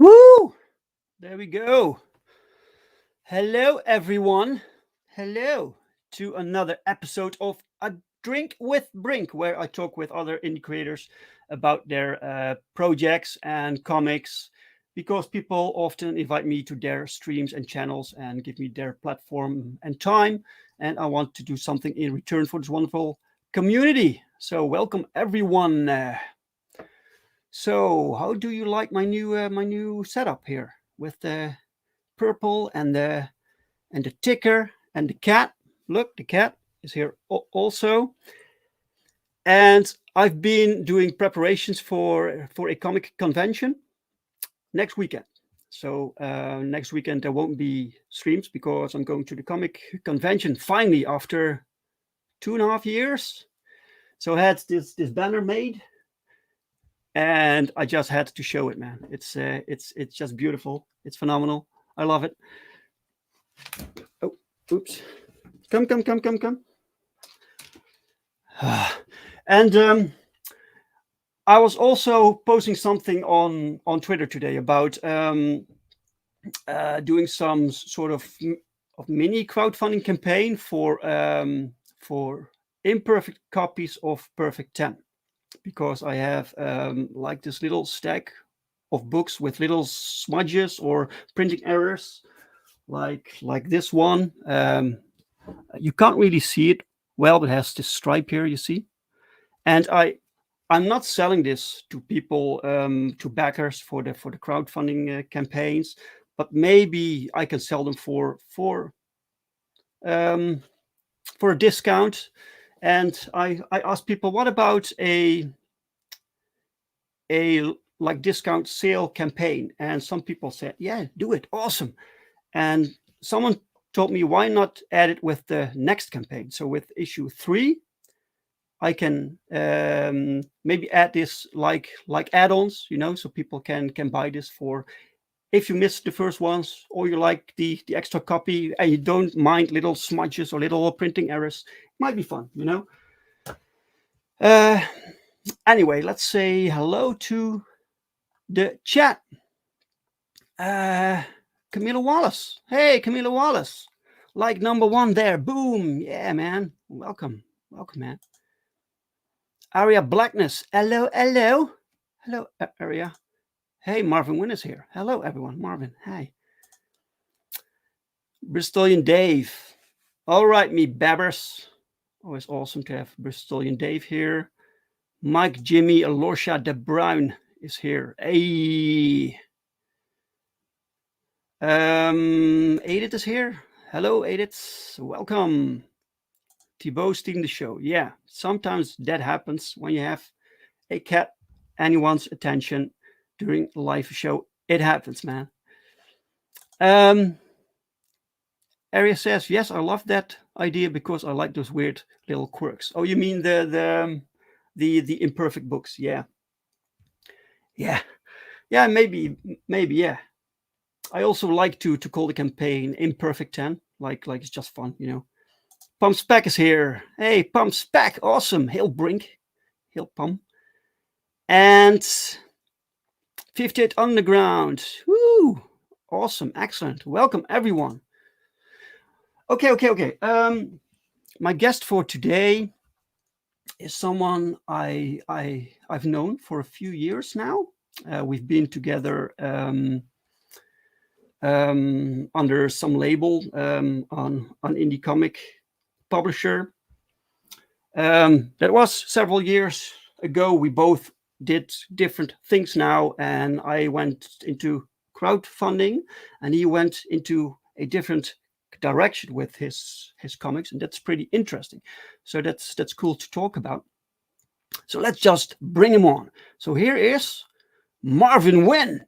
Woo! There we go. Hello, everyone. Hello to another episode of A Drink with Brink, where I talk with other indie creators about their projects and comics. Because people often invite me to their streams and channels and give me their platform and time, and I want to do something in return for this wonderful community. So, welcome everyone. So, how do you like my new setup here with the purple and the ticker and the cat? Look, the cat is here also. And I've been doing preparations for a comic convention next weekend. So next weekend there won't be streams because I'm going to the comic convention finally after 2.5 years. So I had this banner made and I just had to show it, man. It's just beautiful. It's phenomenal. I love it. Oh, oops! Come. And I was also posting something on Twitter today about doing some sort of mini crowdfunding campaign for imperfect copies of Perfect 10, because I have like this little stack of books with little smudges or printing errors, like this one. You can't really see it well, but it has this stripe here, you see. And I'm not selling this to people, to backers for the crowdfunding campaigns, but maybe I can sell them um, for a discount. And I asked people, what about a like discount sale campaign? And some people said, yeah, do it, awesome. And someone told me, why not add it with the next campaign? So with issue 3, I can maybe add this like add-ons, so people can buy this for, if you missed the first ones or you like the extra copy and you don't mind little smudges or little printing errors. It might be fun. Anyway, let's say hello to the chat. Camila Wallace. Hey, Camila Wallace. Like number 1 there. Boom. Yeah, man. Welcome, man. Aria Blackness. Hello. Hello, Aria. Hey, Marvin Wynn is here. Hello, everyone. Marvin, hi. Bristolian Dave. All right, me babbers. Always awesome to have Bristolian Dave here. Mike, Jimmy, Alorcia de Bruin is here. Hey. Edith is here. Hello, Edith. Welcome. Thibaut stealing the show. Yeah, sometimes that happens when you have a cat and he wants attention during a live show. It happens, man. Aria says, yes, I love that idea because I like those weird little quirks. Oh, you mean the imperfect books? Yeah. Maybe, yeah. I also like to call the campaign Imperfect 10, like it's just fun, Pump Spec is here. Hey, Pump Spec, awesome. Hail Brink, hail Pump, and 58 Underground. Woo, awesome, excellent. Welcome everyone. Okay. My guest for today is someone I've known for a few years now. We've been together under some label on indie comic publisher. That was several years ago. We both did different things now, and I went into crowdfunding, and he went into a different direction with his comics, and that's pretty interesting. So that's cool to talk about. So let's just bring him on. So here is Marvin Wynn.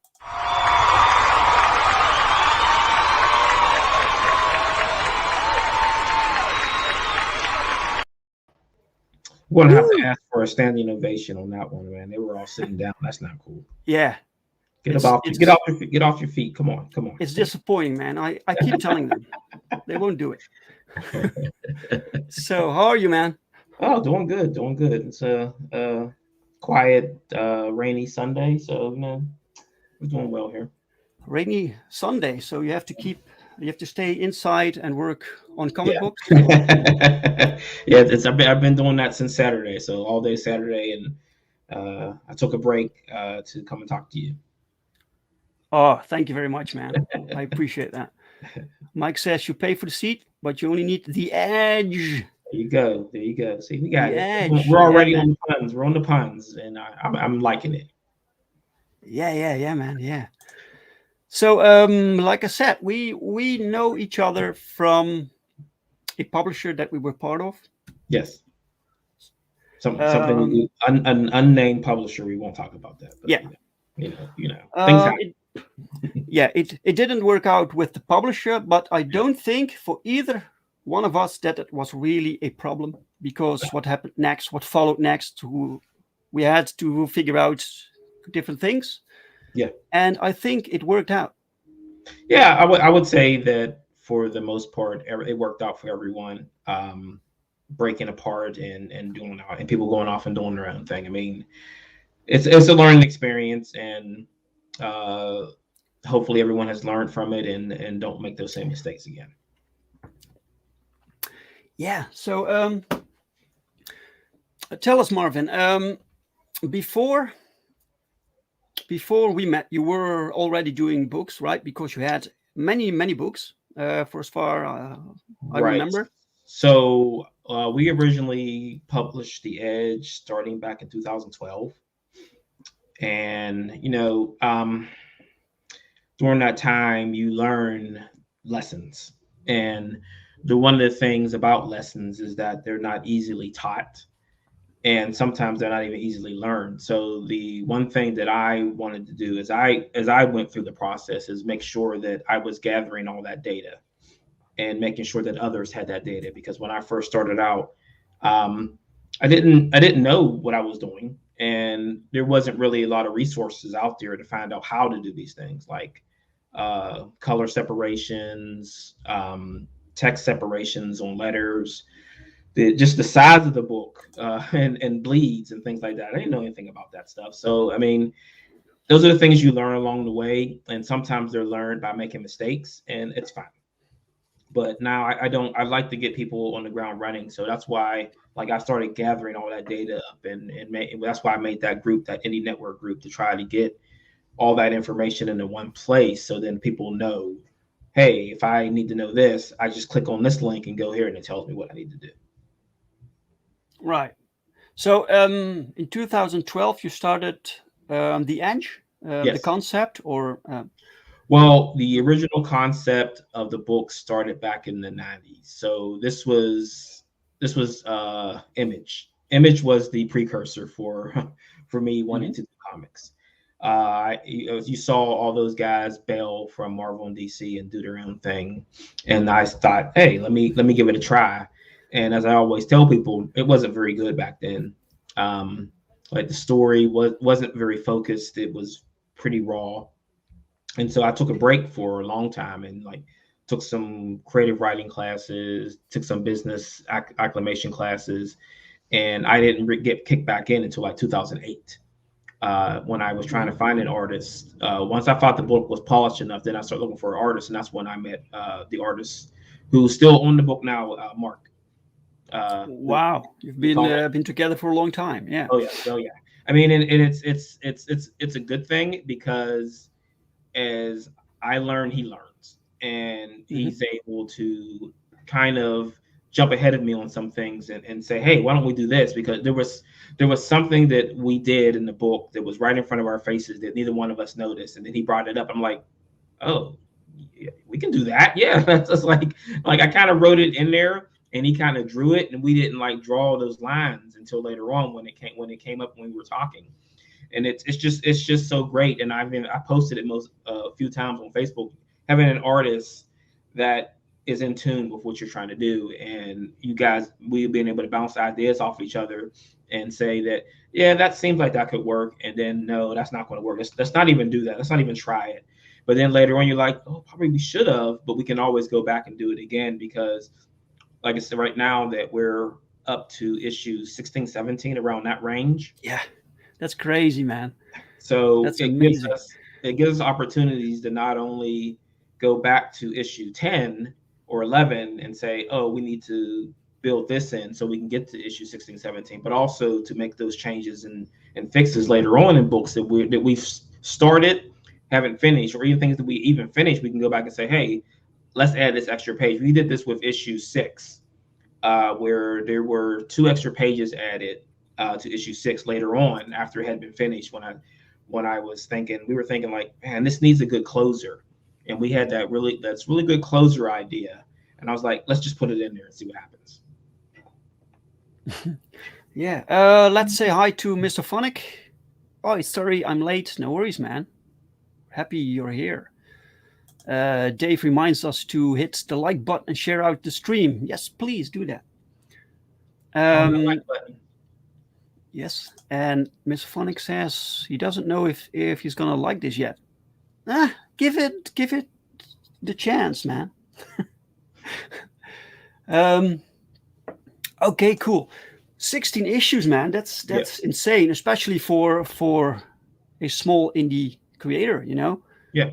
We're gonna have to ask for a standing ovation on that one, man. They were all sitting down. That's not cool. Yeah. Get off your feet. Come on. It's disappointing, man. I keep telling them. They won't do it. So how are you, man? Oh, doing good. It's a quiet, rainy Sunday, so we're doing well here. rainy Sunday, so you have to stay inside and work on comic Yeah. books. Yeah, I've been doing that since Saturday, so all day Saturday, and I took a break to come and talk to you. Oh, thank you very much, man. I appreciate that. Mike says you pay for the seat, but you only need the edge. There you go. There you go. See, we got The it. edge. We're Yeah, already on man. the puns. We're on the puns, and I'm liking it. Yeah, man. Yeah. So, like I said, we know each other from a publisher that we were part of. Yes. Something Um, an unnamed publisher. We won't talk about that, but yeah. things happen. It, yeah. It didn't work out with the publisher, but I don't think for either one of us that it was really a problem because what happened next, what followed next, we had to figure out different things, Yeah. and I think it worked out. Yeah, I would say that for the most part, it worked out for everyone. Breaking apart and doing and people going off and doing their own thing. I mean, it's a learning experience, and uh, hopefully everyone has learned from it and don't make those same mistakes again. Yeah. So, tell us, Marvin. Before before we met, you were already doing books, right? Because you had many books. For as far I Right. remember. So we originally published The Edge starting back in 2012, and during that time you learn lessons, and one of the things about lessons is that they're not easily taught, and sometimes they're not even easily learned. So the one thing that I wanted to do is as I went through the process is make sure that I was gathering all that data and making sure that others had that data, because when I first started out, um, I didn't know what I was doing, and there wasn't really a lot of resources out there to find out how to do these things, like color separations, text separations on letters, just the size of the book, and bleeds and things like that. I didn't know anything about that stuff. So I mean, those are the things you learn along the way, and sometimes they're learned by making mistakes, and it's fine. But now I don't. I like to get people on the ground running, so that's why like I started gathering all that data up, and that's why I made that group, that indie network group, to try to get all that information into one place, so then people know, hey, if I need to know this, I just click on this link and go here, and it tells me what I need to do. Right. So, in 2012, you started the Edge, the Yes. concept, or Well, the original concept of the book started back in the 90s. So this was Image. Image was the precursor for for me wanting Mhm. to do comics. You saw all those guys bail from Marvel and DC and do their own thing, and I thought, hey, let me give it a try. And as I always tell people, it wasn't very good back then. Um, like the story wasn't very focused. It was pretty raw, and so I took a break for a long time and like took some creative writing classes, took some business acclimation classes, and I didn't get kicked back in until like 2008, when I was trying to Mhm. find an artist. Once I thought the book was polished enough, then I started looking for an artist, and that's when I met the artist who's still on the book now, Mark. Who Wow, you've we call it. been together for a long time. Yeah. Oh yeah, oh yeah. I mean, and it's a good thing, because as I learn, he learns, and Hmm. he's able to kind of jump ahead of me on some things, and say, "Hey, why don't we do this?" Because there was something that we did in the book that was right in front of our faces that neither one of us noticed, and then he brought it up. I'm like, "Oh, yeah, we can do that." Yeah, that's just like I kind of wrote it in there, and he kind of drew it, and we didn't like draw those lines until later on when it came up when we were talking, and it's just so great. And I posted it most a few times on Facebook. Having an artist that is in tune with what you're trying to do, and you guys, we've been able to bounce ideas off each other and say that, yeah, that seems like that could work, and then no, that's not going to work. Let's not even do that. Let's not even try it. But then later on, you're like, oh, probably we should have, but we can always go back and do it again, because, like I said, right now that we're up to issues 16, 17, around that range. Yeah, that's crazy, man. So That's it gives amazing. us it gives us opportunities to not only go back to issue 10 or 11 and say, oh, we need to build this in so we can get to issue 16, 17, but also to make those changes and fixes later on in books that we've started, haven't finished, or even things that we even finished. We can go back and say, hey, let's add this extra page. We did this with issue 6, where there were 2 extra pages added to issue 6 later on after it had been finished. When I was thinking, we were thinking like, man, this needs a good closer, and we had that's really good closer idea, and I was like, let's just put it in there and see what happens. Yeah. Let's say hi to Mr. Phonic. Oh, sorry, I'm late. No worries, man. Happy you're here. Dave reminds us to hit the like button and share out the stream. Yes, please do that. The like button. Yes, and Mr. Phonic says he doesn't know if he's gonna like this yet. Give it the chance, man. Okay, cool. 16 issues, man. That's insane, especially for a small indie creator, you know. Yeah.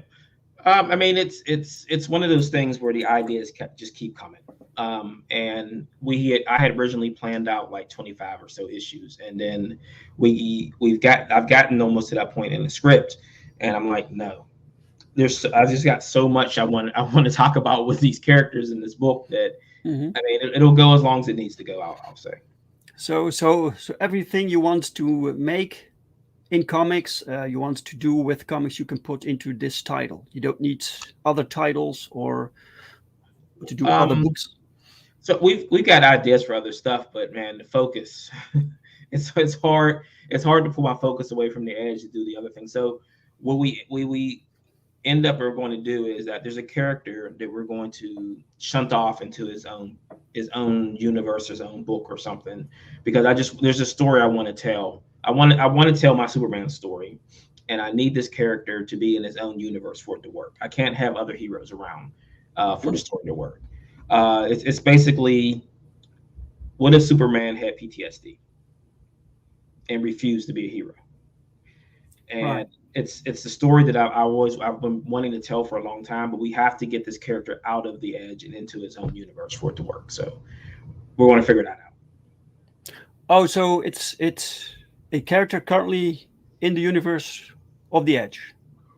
I mean, it's one of those things where the ideas just keep coming. And I had originally planned out like 25 or so issues, and then I've gotten almost to that point in the script, and I'm like, no, I just got so much I want to talk about with these characters in this book that I mean, it'll go as long as it needs to go. I'll say. So everything you want to make in comics, you want to do with comics, you can put into this title. You don't need other titles or to do other books. So we've got ideas for other stuff, but man, the focus, it's hard to pull my focus away from the Edge to do the other thing. So what we end up are going to do is that there's a character that we're going to shunt off into his own universe, his own book or something, because there's a story I want to tell. I want to tell my Superman story, and I need this character to be in his own universe for it to work. I can't have other heroes around for the story to work. It's basically, what if Superman had PTSD and refused to be a hero? And right. It's the story that I've been wanting to tell for a long time, but we have to get this character out of the Edge and into his own universe for it to work. So we're going to figure that out. Oh, so it's a character currently in the universe of the Edge.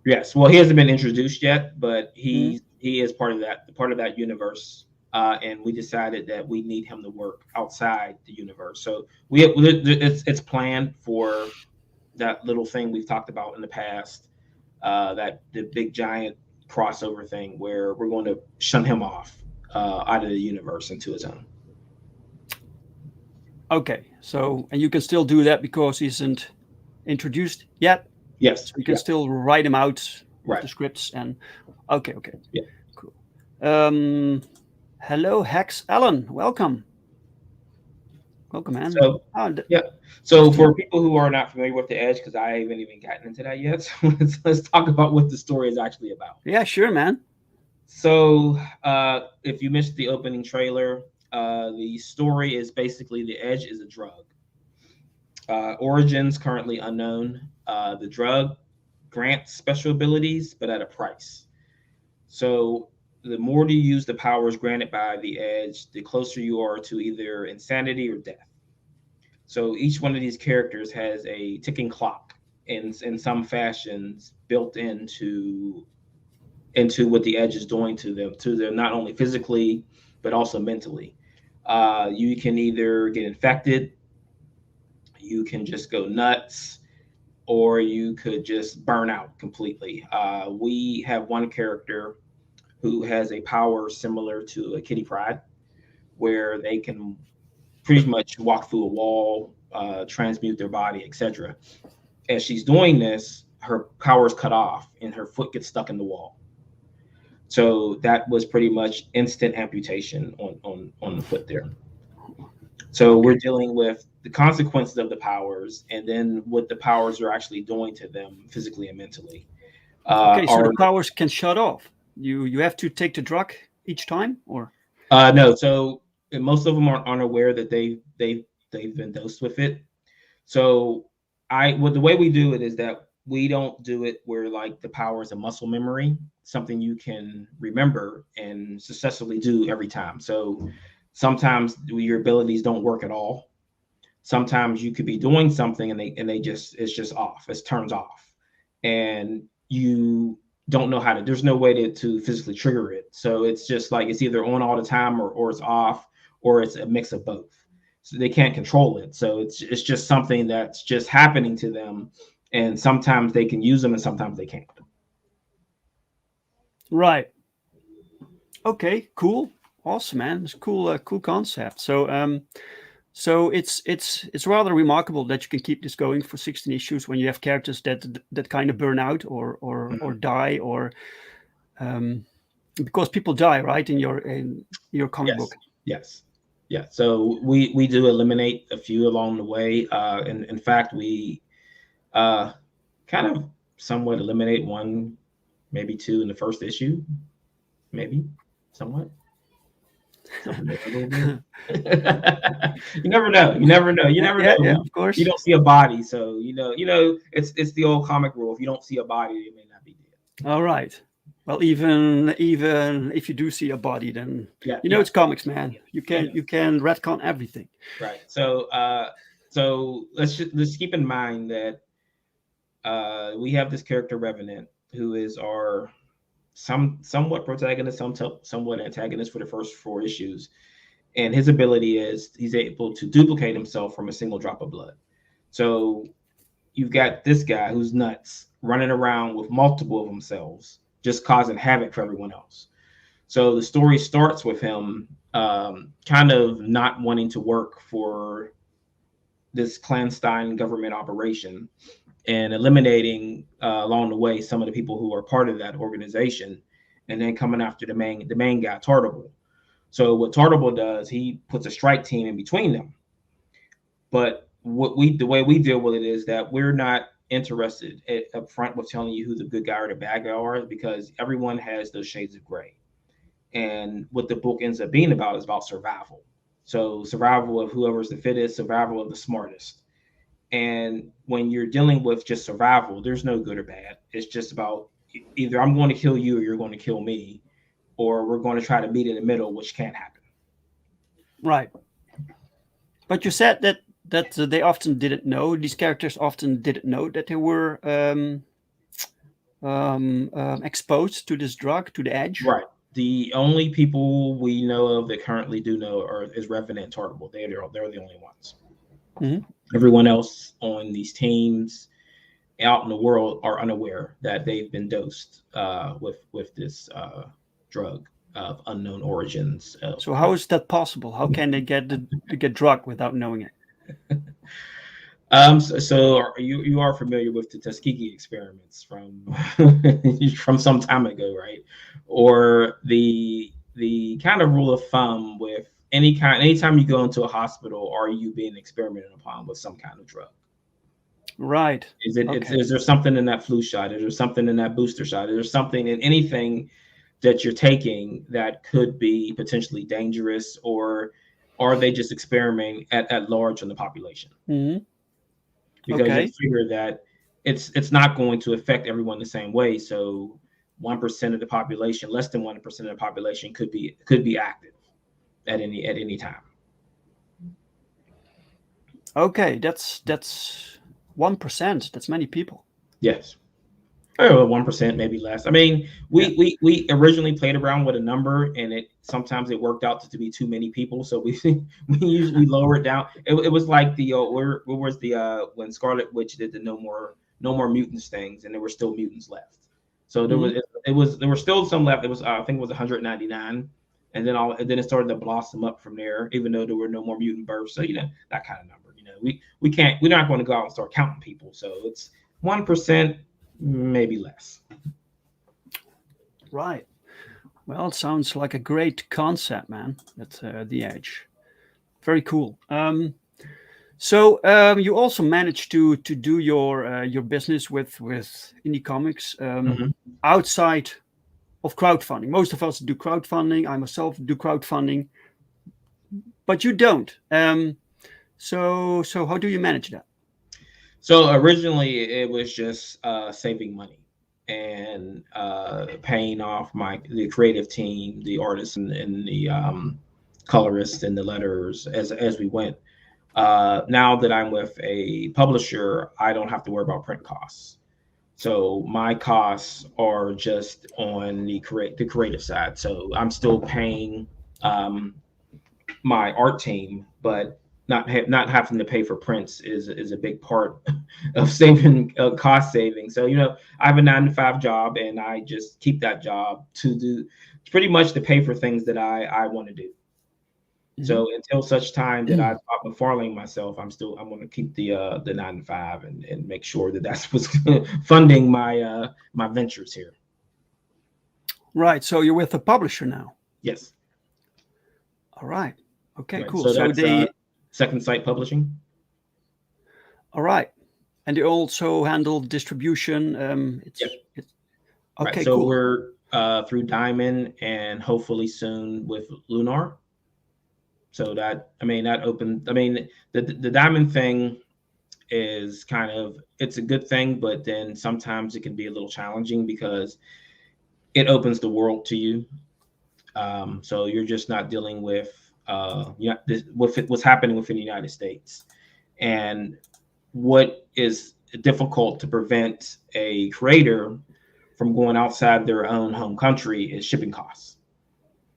Yes. Well, he hasn't been introduced yet, but he is part of that universe. And we decided that we need him to work outside the universe. So it's planned for that little thing we've talked about in the past, the big giant crossover thing where we're going to shun him off out of the universe into his own. Okay, so and you can still do that because he isn't introduced yet. Yes, so you can still write him out with right. the scripts and okay, yeah, cool. Hello, Hex Allen, welcome, man. So so for people who are not familiar with the Edge, because I haven't even gotten into that yet, so let's talk about what the story is actually about. Yeah, sure, man. So if you missed the opening trailer, the story is basically the Edge is a drug. Origins currently unknown. The drug grants special abilities, but at a price. So the more you use the powers granted by the Edge, the closer you are to either insanity or death. So each one of these characters has a ticking clock in some fashions built into what the Edge is doing to them not only physically, but also mentally. You can either get infected, you can just go nuts, or you could just burn out completely. We have one character who has a power similar to a Kitty Pryde, where they can pretty much walk through a wall, transmute their body, etc. As she's doing this, her power is cut off and her foot gets stuck in the wall. So that was pretty much instant amputation on the foot there. So we're dealing with the consequences of the powers and then what the powers are actually doing to them physically and mentally. Okay, so the powers can shut off. You have to take the drug each time, or no. So most of them aren't aware that they've been dosed with it. So the way we do it is that we don't do it where like the power is a muscle memory, something you can remember and successfully do every time. So sometimes your abilities don't work at all. Sometimes you could be doing something and they just it's just off. It turns off, and you don't know how to. There's no way to physically trigger it. So it's just like it's either on all the time or it's off or it's a mix of both. So they can't control it. So it's just something that's just happening to them, and sometimes they can use them and sometimes they can't. Right. Okay. Cool. Awesome, man. It's cool. Cool concept. So it's rather remarkable that you can keep this going for 16 issues when you have characters that kind of burn out or die or because people die, right, in your comic book. Yes. Yeah. So we do eliminate a few along the way. In fact, we kind of somewhat eliminate one, maybe two in the first issue, maybe somewhat. You never know. You never know. You never know. Yeah, of course. You don't see a body, so it's the old comic rule. If you don't see a body, it may not be dead. All right. Well, even if you do see a body, then it's comics, man. You can retcon everything. Right. So let's keep in mind that we have this character Revenant, who is our somewhat protagonist, somewhat antagonist for the first 4 issues. And his ability is he's able to duplicate himself from a single drop of blood. So you've got this guy who's nuts running around with multiple of themselves, just causing havoc for everyone else. So the story starts with him kind of not wanting to work for this clandestine government operation and eliminating along the way some of the people who are part of that organization, and then coming after the main guy, Tartable. So what Tartable does, he puts a strike team in between them. But the way we deal with it is that we're not interested up front with telling you who the good guy or the bad guy are, because everyone has those shades of gray. And what the book ends up being about is about survival. So survival of whoever's the fittest, survival of the smartest. And when you're dealing with just survival, there's no good or bad. It's just about either I'm going to kill you or you're going to kill me, or we're going to try to meet in the middle, which can't happen. Right. But you said that they often didn't know, these characters often didn't know that they were exposed to this drug, to the Edge. Right. The only people we know of that currently do know is Revenant and Tartable. They're the only ones. Mm-hmm. Everyone else on these teams out in the world are unaware that they've been dosed with this drug of unknown origins. So how is that possible? How can they get drug without knowing it? So you are familiar with the Tuskegee Experiments from some time ago, right? Or the kind of rule of thumb with anytime you go into a hospital, are you being experimented upon with some kind of drug? Right. Is there something in that flu shot? Is there something in that booster shot? Is there something in anything that you're taking that could be potentially dangerous, or are they just experimenting at large on the population? Mm-hmm. Because they figure that it's not going to affect everyone the same way. So 1% of the population, less than 1% of the population could be active at any time. Okay, that's 1%. That's many people. Yes. Oh, 1%, maybe less. I mean, we originally played around with a number, and sometimes it worked out to be too many people, so we usually lower it down. It was like when Scarlet Witch did the no more mutants things, and there were still mutants left. So there were still some left. It was I think it was 199, and then it started to blossom up from there, even though there were no more mutant births. So that kind of number. We're not going to go out and start counting people. So it's 1%. Maybe less. Right. Well, it sounds like a great concept, man. That's The Edge. Very cool. So you also managed to do your business with indie comics outside of crowdfunding. Most of us do crowdfunding. I myself do crowdfunding, but you don't. So how do you manage that? So originally it was just saving money and paying off the creative team, the artists and the colorists and the letters as we went. Now that I'm with a publisher, I don't have to worry about print costs. So my costs are just on the creative side. So I'm still paying my art team, but not having to pay for prints is a big part of saving cost saving. So I have a 9 to 5 job, and I just keep that job to do pretty much to pay for things that I want to do. Mm-hmm. So until such time that I stop McFarlane myself, I'm going to keep the 9 to 5 and make sure that that's what's funding my my ventures here. Right. So you're with a publisher now. Yes. All right. Okay. Right. Cool. So that's, they Second Sight Publishing. All right. And they also handle distribution. Yep. Okay. Right. So cool. we're through Diamond and hopefully soon with Lunar. So that opened. The Diamond thing is it's a good thing, but then sometimes it can be a little challenging because it opens the world to you. So you're just not dealing with what's happening within the United States, and what is difficult to prevent a creator from going outside their own home country is shipping costs.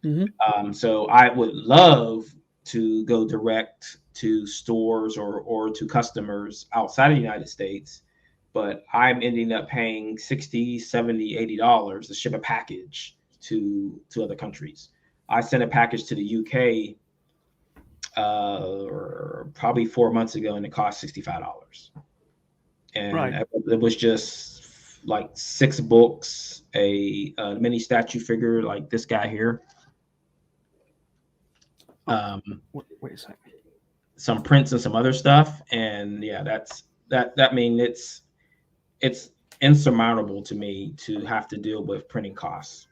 Mm-hmm. So I would love to go direct to stores or to customers outside of the United States, but I'm ending up paying $60, $70, $80 to ship a package to other countries. I sent a package to the UK probably 4 months ago, and it cost $65. And right. It was just like 6 books, a mini statue figure like this guy here. Wait a second. Some prints and some other stuff, and yeah, it's insurmountable to me to have to deal with printing costs.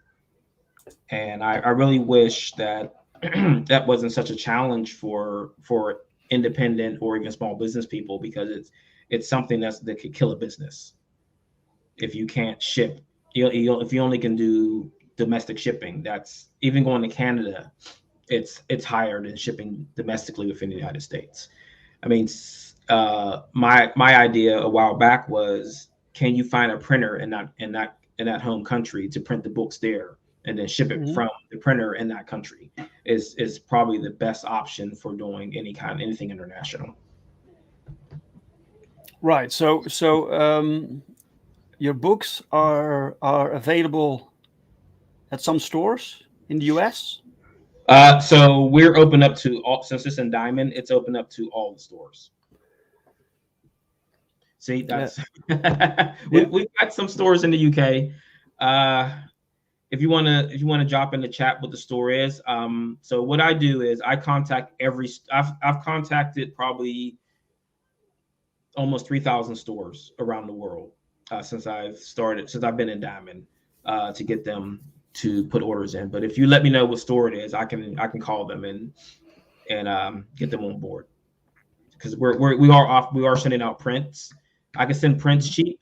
And I really wish that that wasn't such a challenge for independent or even small business people, because it's something that could kill a business if you can't ship. If you only can do domestic shipping, that's even going to Canada. It's higher than shipping domestically within the United States. I mean, my idea a while back was, can you find a printer in that home country to print the books there, and then ship it mm-hmm. from the printer in that country is probably the best option for doing anything international. Right. So your books are available at some stores in the US? So we're open up to all, since it's in Diamond, it's open up to all the stores. See, that's we've got some stores in the UK. If you want to drop in the chat what the store is. So what I do is I contact I've contacted probably almost 3,000 stores around the world since I've been in Diamond to get them to put orders in. But if you let me know what store it is, I can call them and get them on board, because we are sending out prints. I can send prints cheap,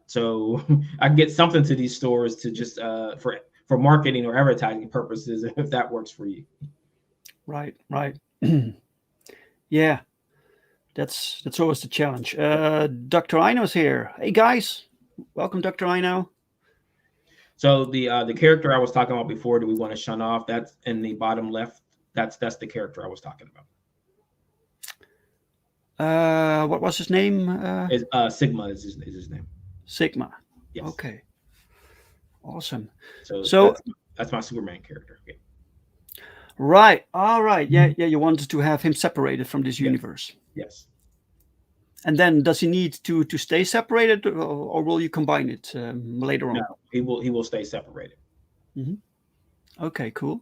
so I can get something to these stores to just for marketing or advertising purposes, if that works for you. Right. Yeah, that's always the challenge. Dr. Ino's here. Hey guys, welcome, Dr. Ino. So the character I was talking about before, do we want to shun off? That's in the bottom left. That's the character I was talking about. What was his name? Sigma is his name. Sigma. Yes. Okay. Awesome. So that's my Superman character. Okay. Right. All right. Yeah. You wanted to have him separated from this universe. Yes. And then, does he need to stay separated, or will you combine it later on? No, he will stay separated. Mm-hmm. Okay, cool.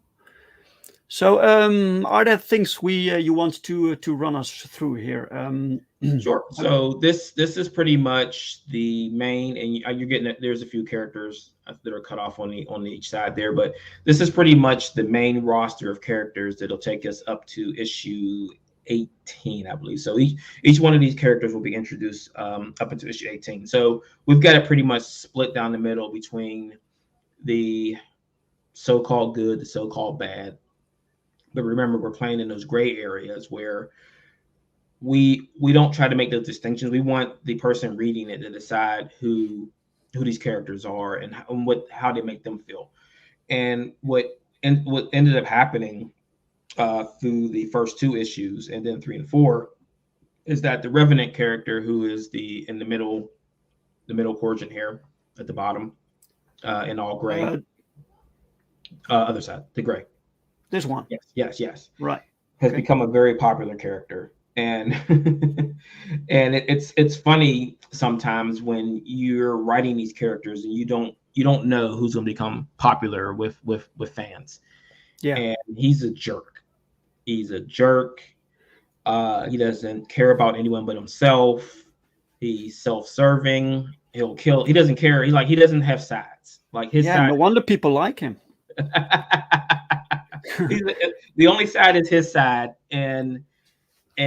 So, are there things you want to run us through here? Sure. So this is pretty much the main, and you're getting it. There's a few characters that are cut off on each side there, but this is pretty much the main roster of characters that'll take us up to issue 18, I believe. So each one of these characters will be introduced up into issue 18. So we've got it pretty much split down the middle between the so-called good, the so-called bad. But remember, we're playing in those gray areas where we don't try to make those distinctions. We want the person reading it to decide who these characters are and how they make them feel. And what ended up happening through the first 2 issues and then 3 and 4 is that the Revenant character, who is in the middle quadrant here at the bottom, in all gray, other side, the gray. This one. Yes. Right. Has become a very popular character. And and it's funny sometimes when you're writing these characters and you don't know who's going to become popular with fans. Yeah. And he's a jerk. He doesn't care about anyone but himself. He's self-serving. He'll kill. He doesn't care. He doesn't have sides. Like his side. No wonder people like him. The only side is his side, and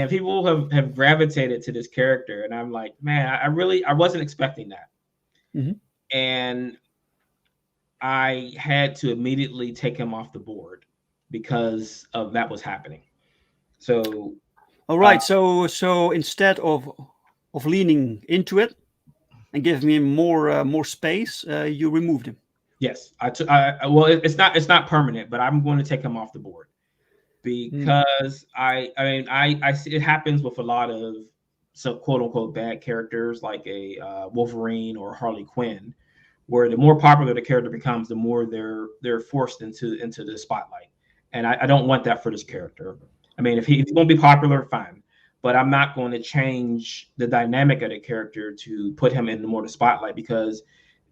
people have gravitated to this character, and I'm like, man, I wasn't expecting that. Mm-hmm. And I had to immediately take him off the board because of that was happening. So, all right. So instead of leaning into it and giving him more space, you removed him. Yes, well, it's not permanent, but I'm going to take him off the board because I see it happens with a lot of quote unquote bad characters like a Wolverine or Harley Quinn, where the more popular the character becomes, the more they're forced into the spotlight, and I don't want that for this character. I mean, if he's going to be popular, fine, but I'm not going to change the dynamic of the character to put him in more the spotlight, because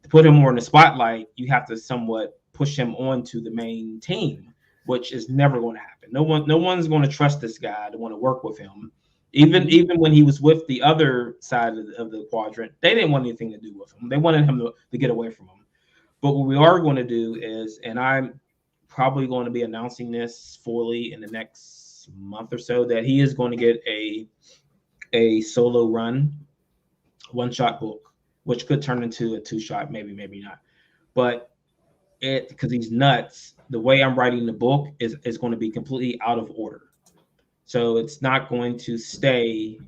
to put him more in the spotlight, you have to somewhat push him onto the main team, which is never going to happen. No one's going to trust this guy to want to work with him. Even when he was with the other side of the quadrant, they didn't want anything to do with him. They wanted him to get away from him. But what we are going to do is, and I'm probably going to be announcing this fully in the next month or so, that he is going to get a solo run, one-shot book, which could turn into a 2-shot, maybe not. But because he's nuts, the way I'm writing the book is going to be completely out of order. So it's not going to stay.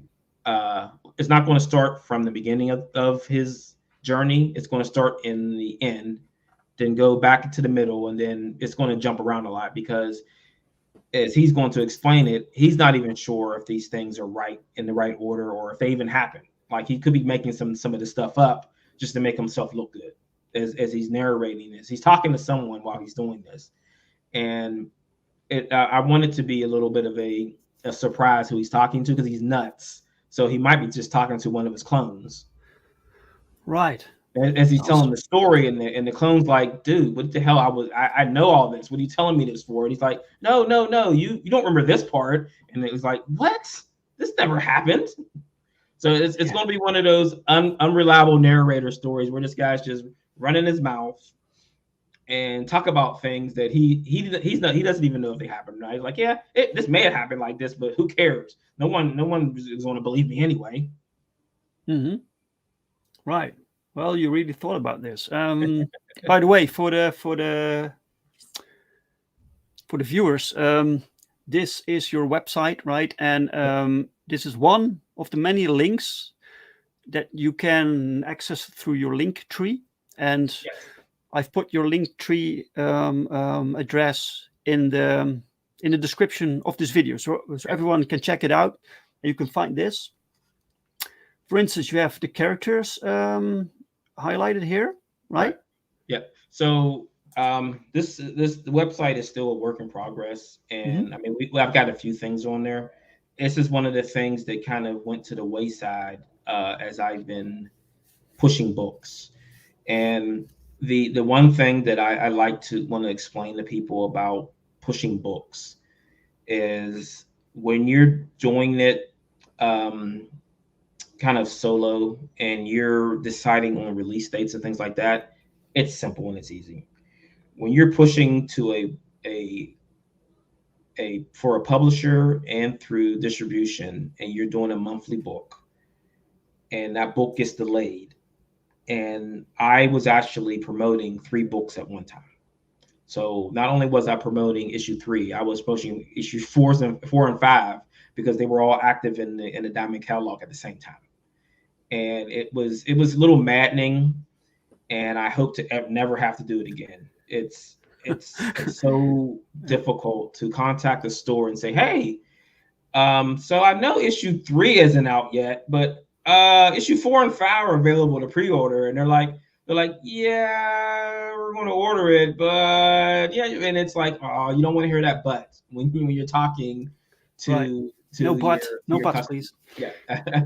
It's not going to start from the beginning of his journey. It's going to start in the end, then go back into the middle, and then it's going to jump around a lot, because as he's going to explain it, he's not even sure if these things are right in the right order or if they even happen. Like, he could be making some of this stuff up just to make himself look good as he's narrating this. He's talking to someone while he's doing this, and I want it to be a little bit of a surprise who he's talking to, because he's nuts. So he might be just talking to one of his clones. Right. As he's telling the story, and the clone's like, dude, what the hell? I know all this. What are you telling me this for? And he's like, no, you don't remember this part. And it was like, what? This never happened. So it's going to be one of those unreliable narrator stories where this guy's just running his mouth and talk about things that he doesn't even know if they happened. Right? He's like, yeah, this may have happened like this, but who cares? No one is going to believe me anyway. Mm-hmm. Right. Well, you really thought about this. By the way, for the viewers, this is your website, right? And this is one of the many links that you can access through your Linktree. And yes, I've put your Linktree address in the description of this video, so everyone can check it out. And you can find this. For instance, you have the characters highlighted here, right? Yeah. So this the website is still a work in progress, and I mean, I've got a few things on there. This is one of the things that kind of went to the wayside as I've been pushing books. And the one thing that I like to want to explain to people about pushing books is when you're doing it kind of solo and you're deciding on release dates and things like that, it's simple and it's easy. When you're pushing to a for a publisher and through distribution, and you're doing a monthly book, and that book gets delayed. And I was actually promoting 3 books at one time. So not only was I promoting issue 3, I was pushing issue 4 and 5 because they were all active in the Diamond catalog at the same time. And it was a little maddening, and I hope to never have to do it again. It's so difficult to contact the store and say, hey, so I know issue 3 isn't out yet, but issue 4 and 5 are available to pre-order, and they're like, yeah, we're going to order it, but yeah, and it's like, oh, you don't want to hear that but when you're talking to Right. No but, no your but, customer. please. Yeah,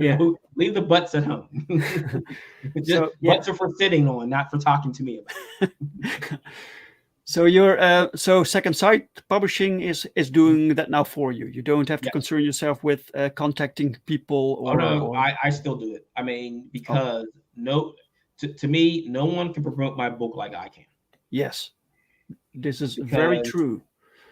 Yeah. leave the butts at home. Just So, yeah. butts are for sitting on, not for talking to me about. So so Second Sight Publishing is doing that now for you. You don't have to Yeah. concern yourself with contacting people or. Oh no, or... I still do it. I mean, because to me, no one can promote my book like I can. Yes, this is very Because true.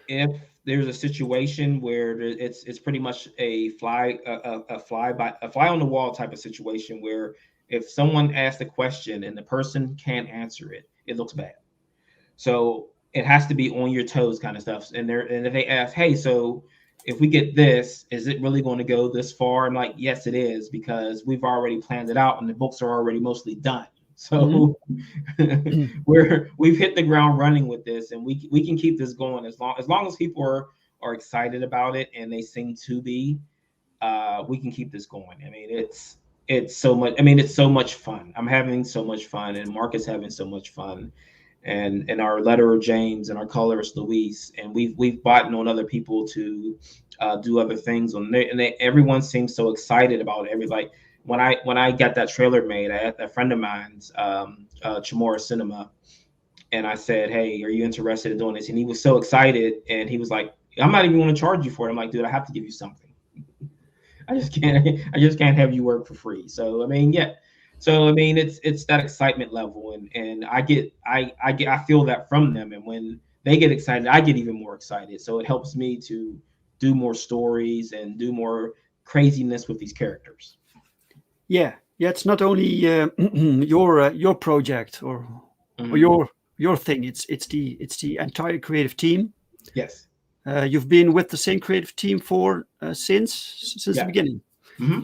if there's a situation where it's pretty much a fly on the wall type of situation where if someone asks a question and the person can't answer it, it looks bad. So it has to be on your toes kind of stuff. And if they ask, hey, so if we get this, is it really going to go this far? I'm like, yes, it is, because we've already planned it out and the books are already mostly done. So we've hit the ground running with this, and we can keep this going as long as people are excited about it, and they seem to be. We can keep this going. I mean, it's so much. I mean, it's so much fun. I'm having so much fun, and Mark is having so much fun, and our letterer James and our colorist Luis, and we've bought on other people to do other things on there, and everyone seems so excited about it. Like when I got that trailer made, I had a friend of mine's, Chamorro Cinema, and I said, hey, are you interested in doing this? And he was so excited, and he was like, I'm not even going to charge you for it. I'm like, dude, I have to give you something. I just can't have you work for free. So I mean, yeah. So I mean, it's that excitement level, and I feel that from them, and when they get excited, I get even more excited. So it helps me to do more stories and do more craziness with these characters. Yeah, it's not only your project or your thing. It's the entire creative team. Yes. You've been with the same creative team for since the beginning. Mm-hmm.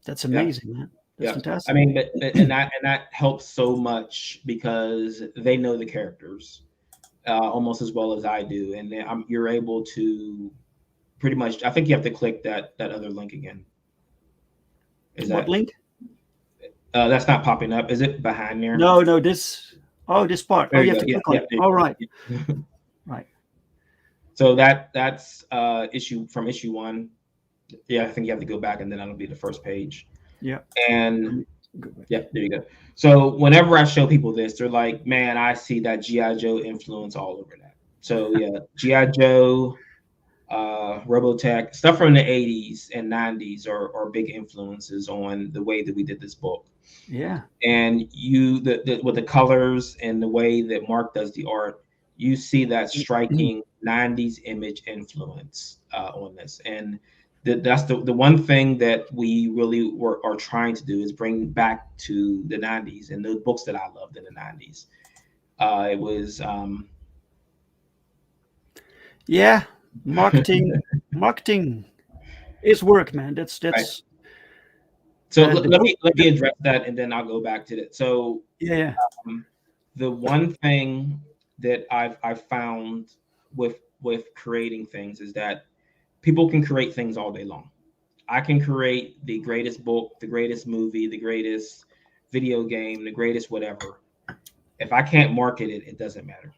That's amazing, man. That's fantastic. I mean, but and that helps so much because they know the characters almost as well as I do, and you're able to pretty much. I think you have to click that other link again. What link? That's not popping up. Is it behind there? No, this. Oh, this part. There you have to click on it. All right. Right. So that's issue 1. Yeah, I think you have to go back, and then that'll be the first page. Yeah. And yeah, there you go. So whenever I show people this, they're like, man, I see that G.I. Joe influence all over that. So yeah, G.I. Joe, Robotech, stuff from the 80s and 90s are big influences on the way that we did this book. Yeah. And with the colors and the way that Mark does the art, you see that striking 90s image influence on this. And that's the one thing that we really are trying to do is bring back to the 90s and the books that I loved in the 90s. It was yeah, marketing is work, man. That's right. So let me address that, and then I'll go back to it. So yeah, the one thing that I've found with creating things is that people can create things all day long. I can create the greatest book, the greatest movie, the greatest video game, the greatest whatever. If I can't market it, it doesn't matter.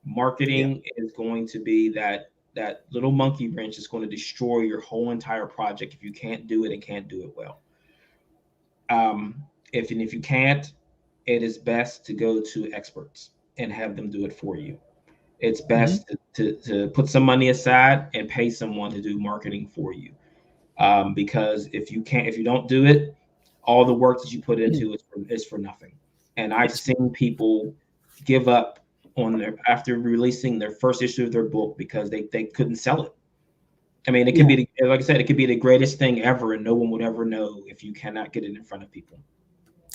Marketing is going to be that little monkey wrench is going to destroy your whole entire project if you can't do it and can't do it well. If you can't, it is best to go to experts and have them do it for you. It's best to put some money aside and pay someone to do marketing for you. Because if you don't do it, all the work that you put into it is for nothing. And I've seen people give up after releasing their first issue of their book because they couldn't sell it. I mean, it Yeah. could be, like I said, it could be the greatest thing ever, and no one would ever know if you cannot get it in front of people.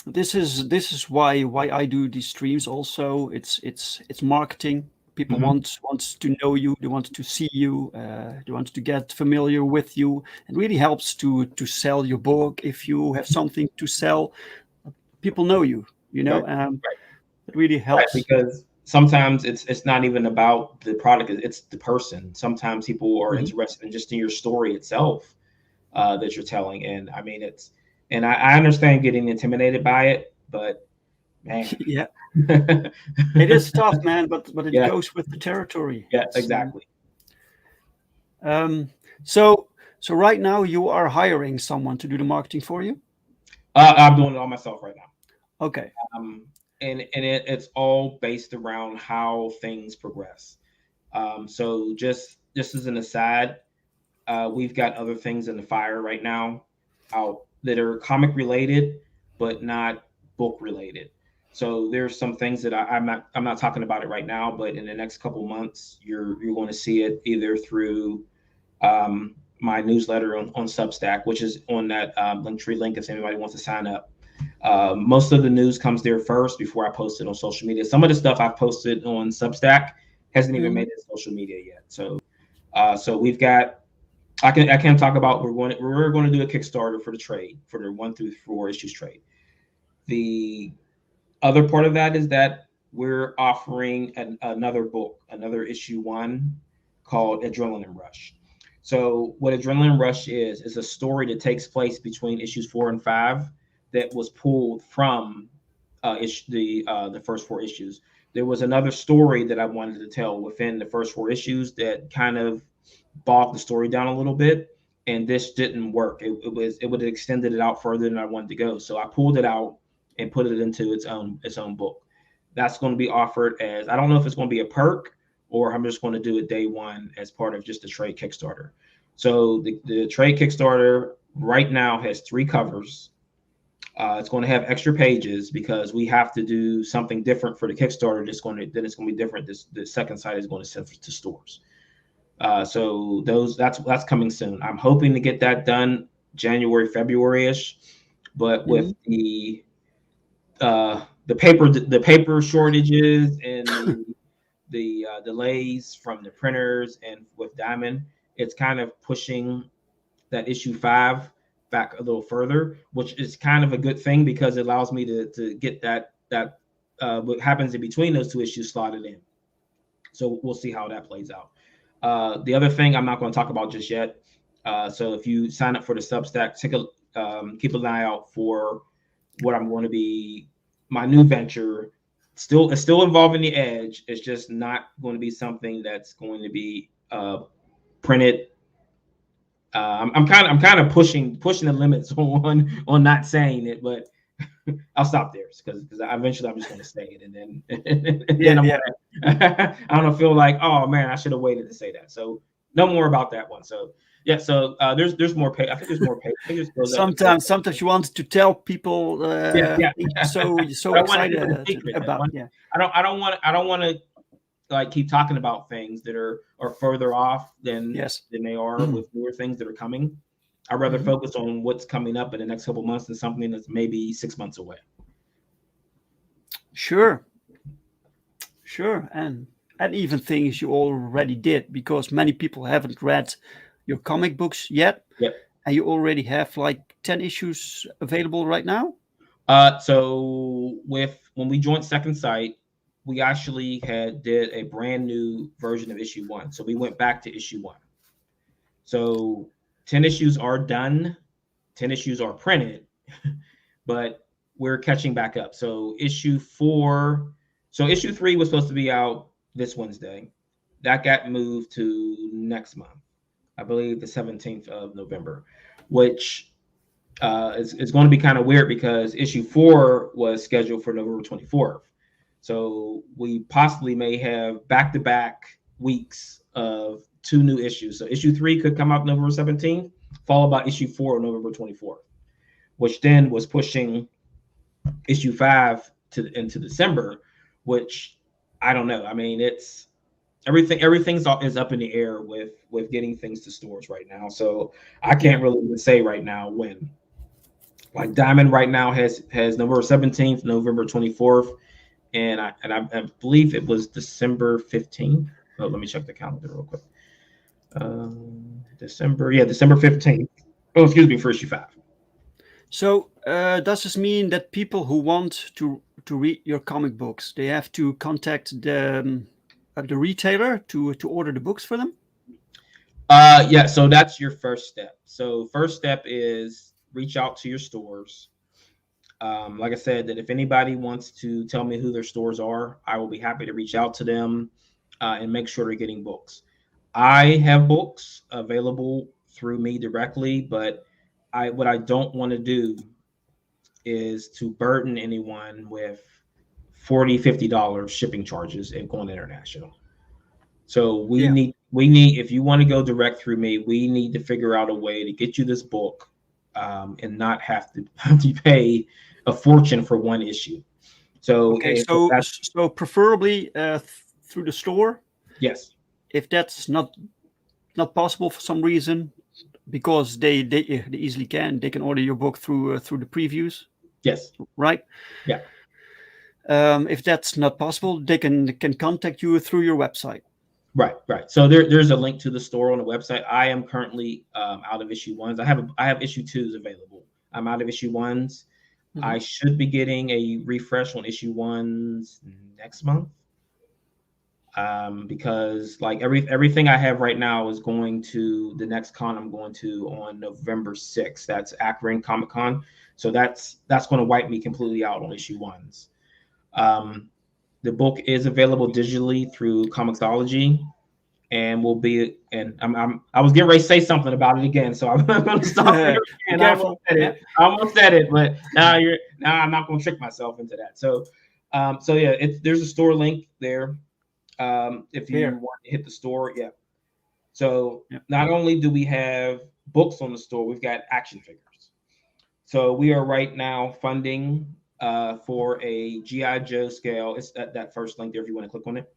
This is why I do these streams also. It's marketing. People Mhm. wants to know you, they want to see you, they want to get familiar with you. It really helps to sell your book. If you have something to sell, people know you, you know. Right. Right. It really Right. helps. Because sometimes it's not even about the product; it's the person. Sometimes people are Mhm. interested in just in your story itself that you're telling, and I mean, I understand getting intimidated by it, but man, Yeah, it is tough, man, but it yeah, goes with the territory. yeah, It's exactly. um, so so right now you are hiring someone to do the marketing for you. I'm doing it all myself right now. Okay. Um, it's all based around how things progress. So just as an aside, we've got other things in the fire right now out that are comic related, but not book related. So there's some things that I'm not talking about it right now, but in the next couple months, you're going to see it either through my newsletter on Substack, which is on that Linktree link if anybody wants to sign up. Most of the news comes there first before I post it on social media. Some of the stuff I've posted on Substack hasn't even made Mhm. it to social media yet. So we've got. I can talk about we're going to do a Kickstarter for the trade for the 1 through 4 issues trade. The other part of that is that we're offering another book, another issue 1 called Adrenaline Rush. So what Adrenaline Rush is a story that takes place between issues 4 and 5 that was pulled from the first 4 issues. There was another story that I wanted to tell within the first 4 issues that kind of bogged the story down a little bit, and this didn't work. It would have extended it out further than I wanted to go. So I pulled it out and put it into its own book. That's going to be offered as, I don't know if it's going to be a perk or I'm just going to do it day one as part of just the trade Kickstarter. So the trade Kickstarter right now has 3 covers. It's going to have extra pages because we have to do something different for the Kickstarter. Then it's going to be different. The second site is going to send to stores. So that's coming soon. I'm hoping to get that done January, February-ish, but with Mhm. the paper shortages and the delays from the printers and with Diamond, it's kind of pushing that issue 5 back a little further, which is kind of a good thing because it allows me to get that what happens in between those 2 issues slotted in. So we'll see how that plays out. The other thing I'm not going to talk about just yet. So if you sign up for the Substack, keep an eye out for what I'm going to be my new venture. It's still involving the Edge. It's just not going to be something that's going to be printed. I'm kind of pushing the limits on not saying it, but I'll stop there because eventually I'm just going to say it, and then Yeah, I'm yeah. gonna I don't feel like, oh man, I should have waited to say that. So no more about that one. So yeah, so there's more pay. I think there's more pay. I think it goes up to pay. Sometimes you want to tell people Yeah, yeah. things you're so But I want to excited keep it a secret. about. Yeah. I don't want to like keep talking about things that are further off Yes. than they are with newer things that are coming. I'd rather Mhm. focus on what's coming up in the next couple of months than something that's maybe 6 months away. Sure, sure, and even things you already did because many people haven't read your comic books yet, Yep. and you already have like 10 issues available right now. So when we joined Second Sight, we actually did a brand new version of issue 1. So we went back to issue 1. So 10 issues are done, 10 issues are printed, but we're catching back up. So issue 3 was supposed to be out this Wednesday. That got moved to next month, I believe the 17th of November, which it's going to be kind of weird because issue 4 was scheduled for November 24th. So we possibly may have back-to-back weeks of 2 new issues. So issue 3 could come out November 17th, followed by issue 4 on November 24th, which then was pushing issue 5 into December, which I don't know. I mean, it's everything's is up in the air with getting things to stores right now. So I can't really even say right now when. Like Diamond right now has November 17th, November 24th, and I believe it was December 15th. Oh, let me check the calendar real quick. December 15th. Oh, excuse me, for issue 5. So does this mean that people who want to read your comic books, they have to contact the retailer to order the books for them? Yeah, so that's your first step. So first step is reach out to your stores. Like I said, that if anybody wants to tell me who their stores are, I will be happy to reach out to them and make sure they're getting books. I have books available through me directly, but what I don't want to do is to burden anyone with $40-$50 shipping charges and going international. So we need if you want to go direct through me, we need to figure out a way to get you this book and not have to pay a fortune for one issue. So okay, so preferably through the store. Yes. If that's not possible for some reason, because they easily can, they can order your book through the previews. Yes. Right. Yeah. If that's not possible, they can contact you through your website. Right. So there's a link to the store on the website. I am currently out of issue 1s. I have issue 2s available. I'm out of issue 1s. Mm-hmm. I should be getting a refresh on issue 1s next month. Because like everything I have right now is going to the next con I'm going to on November 6th. That's Akron Comic Con. So that's going to wipe me completely out on issue 1s. The book is available digitally through Comixology, and will be. And I was getting ready to say something about it again, so I'm going to stop there. And I almost said it, but now I'm not going to trick myself into that. So, there's a store link there. If you want to hit the store, yeah. So not only do we have books on the store, we've got action figures. So we are right now funding for a G.I. Joe scale. It's that first link there if you want to click on it.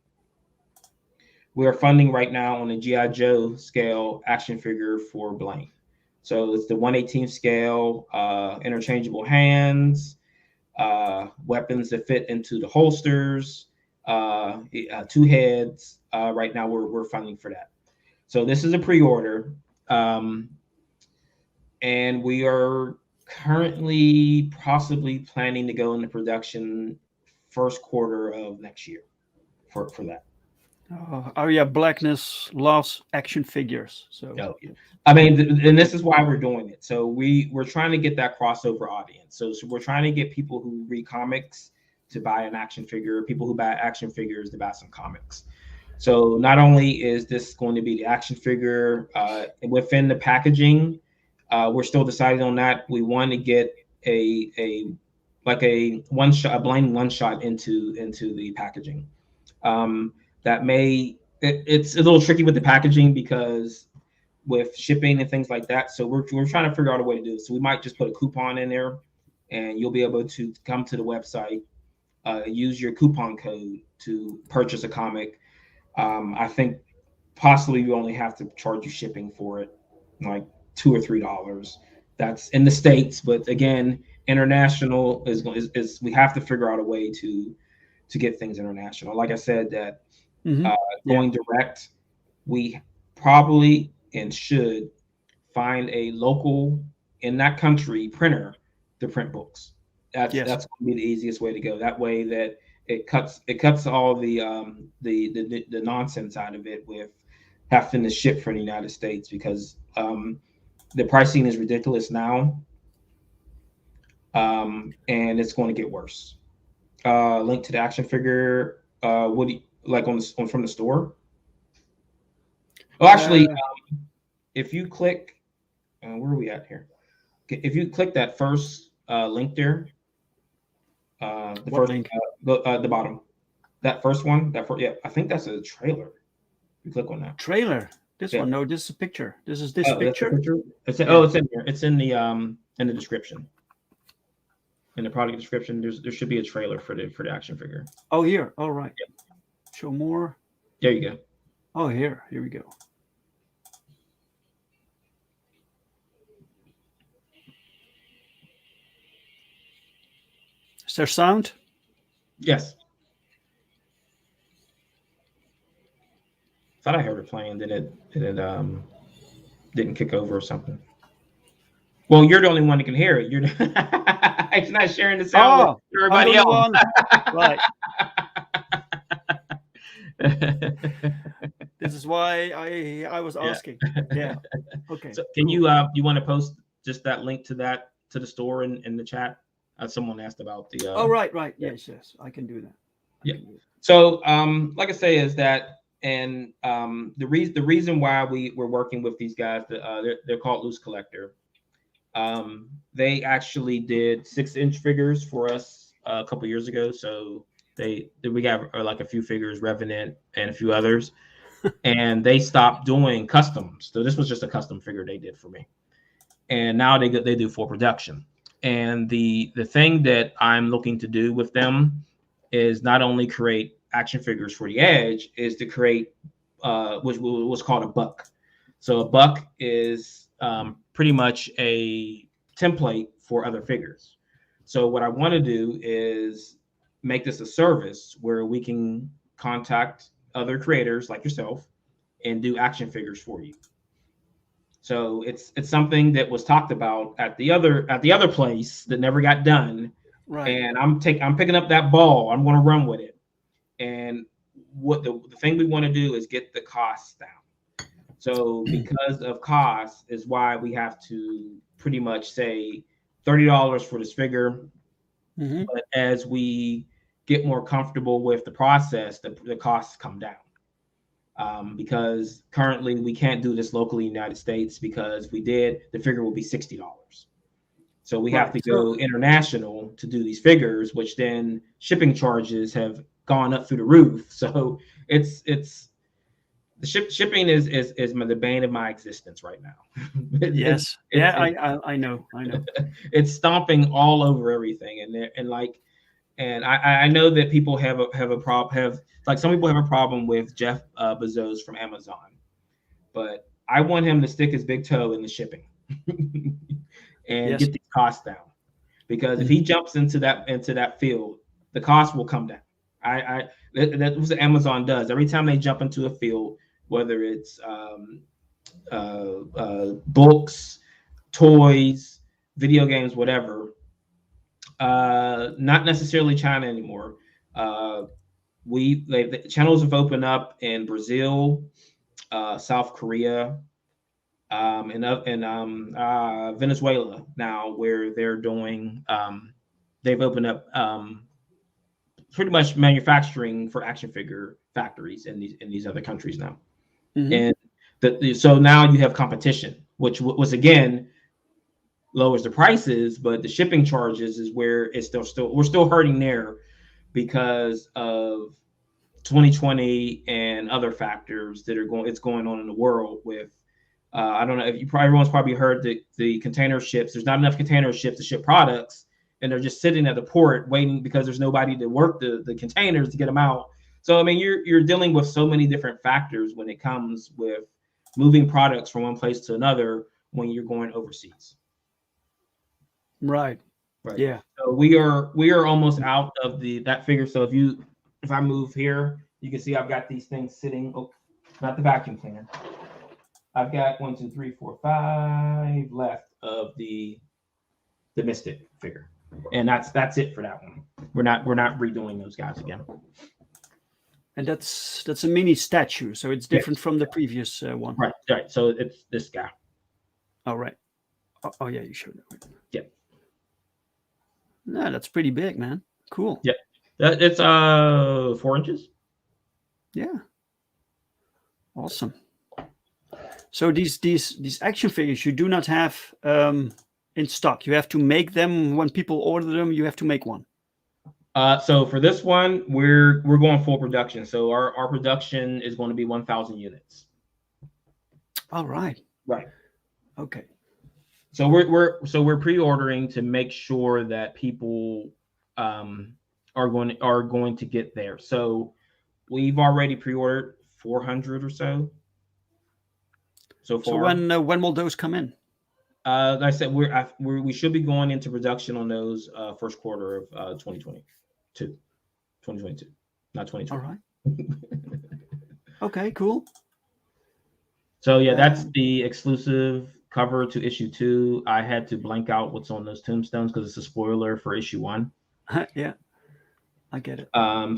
We are funding right now on a G.I. Joe scale action figure for Blaine. So it's the 1/18 scale, interchangeable hands, weapons that fit into the holsters, 2 heads. Right now we're funding for that. So this is a pre-order, and we are currently possibly planning to go into production first quarter of next year for that. Blackness loves action figures. So I mean, and this is why we're doing it. So we're trying to get that crossover audience. So we're trying to get people who read comics to buy an action figure, people who buy action figures to buy some comics. So not only is this going to be the action figure within the packaging, we're still deciding on that. We want to get a Blaine one shot into the packaging. It's a little tricky with the packaging because with shipping and things like that. So we're trying to figure out a way to do it. So we might just put a coupon in there, and you'll be able to come to the website, use your coupon code to purchase a comic. I think possibly you only have to charge you shipping for it, like $2 or $3. That's in the States, but again, international is we have to figure out a way to get things international. Like I said, that going direct, we probably and should find a local in that country printer to print books. That's going to be the easiest way to go. That way that it cuts all the nonsense out of it with having to ship from the United States, because the pricing is ridiculous now, and it's going to get worse. Link to the action figure. What do you like from the store? Well, actually, if you click, where are we at here? If you click that first link there, the first link, the bottom, that first one, I think that's a trailer. You click on that trailer. This one, no, this is a picture. This is this picture. It's in here. It's in the description. In the product description, there should be a trailer for the action figure. Oh, here. All right. Show more. There you go. Oh, here we go. Is there sound? Yes. Thought I heard it playing, then it didn't kick over or something. Well, you're the only one that can hear it. You're it's not sharing the sound with everybody else. One. Right. This is why I was asking. Yeah. Okay. So can you want to post just that link to the store in the chat? Someone asked about the. Right. Yes, I can do that. So like I say, is that and the reason why we're working with these guys, they're called Loose Collector. They actually did 6-inch figures for us a couple years ago. So we got like a few figures, Revenant and a few others, and they stopped doing customs. So this was just a custom figure they did for me, and now they do full production. And the thing that I'm looking to do with them is not only create action figures for the Edge, is to create what's called a buck. So a buck is pretty much a template for other figures. So what I want to do is make this a service where we can contact other creators like yourself and do action figures for you. So it's something that was talked about at the other place that never got done. Right. And I'm picking up that ball. I'm going to run with it. And what the thing we want to do is get the costs down. So because of cost is why we have to pretty much say $30 for this figure. Mm-hmm. But as we get more comfortable with the process, the costs come down. Because currently we can't do this locally in the United States, because if we did, the figure will be $60. So we have to go international to do these figures, which then shipping charges have gone up through the roof. So it's the shipping is the bane of my existence right now. Yes. I know. It's stomping all over everything, and I know that people have a problem. Some people have a problem with Jeff Bezos from Amazon, but I want him to stick his big toe in the shipping and get the cost down, because if he jumps into that field, the cost will come down. That's what Amazon does. Every time they jump into a field, whether it's books, toys, video games, whatever, not necessarily China anymore. The channels have opened up in Brazil, South Korea, and Venezuela now, where they're doing. They've opened up pretty much manufacturing for action figure factories in these other countries now. Mm-hmm. And so now you have competition, which was again lowers the prices, but the shipping charges is where it's we're still hurting there because of 2020 and other factors that are going on in the world with I don't know if everyone's probably heard that the container ships, there's not enough container ships to ship products, and they're just sitting at the port waiting because there's nobody to work the containers to get them out. So I mean, you're dealing with so many different factors when it comes with moving products from one place to another when you're going overseas. Right. Yeah. So we are almost out of that figure. So if I move here, you can see I've got these things sitting. Oh, not the vacuum cleaner. I've got 1, 2, 3, 4, 5 left of the Mystic figure, and that's it for that one. We're not redoing those guys again. And that's a mini statue, so it's different from the previous one. Right. So it's this guy. Oh, right. Oh yeah, you showed it. Yeah. No, that's pretty big, man. Cool. Yeah. It's 4 inches. Yeah. Awesome. So these action figures you do not have in stock. You have to make them when people order them. You have to make one. So for this one, we're going full production. So our production is going to be 1,000 units. All right. Right. Okay. So we're pre-ordering to make sure that people are going to get there. So We've already pre-ordered 400 or so So far. when will those come in? Like I said, we should be going into production on those first quarter of 2022, not 2020. All right. Okay, cool. So yeah, that's the exclusive cover to issue 2. I had to blank out what's on those tombstones because it's a spoiler for issue 1. Yeah, I get it.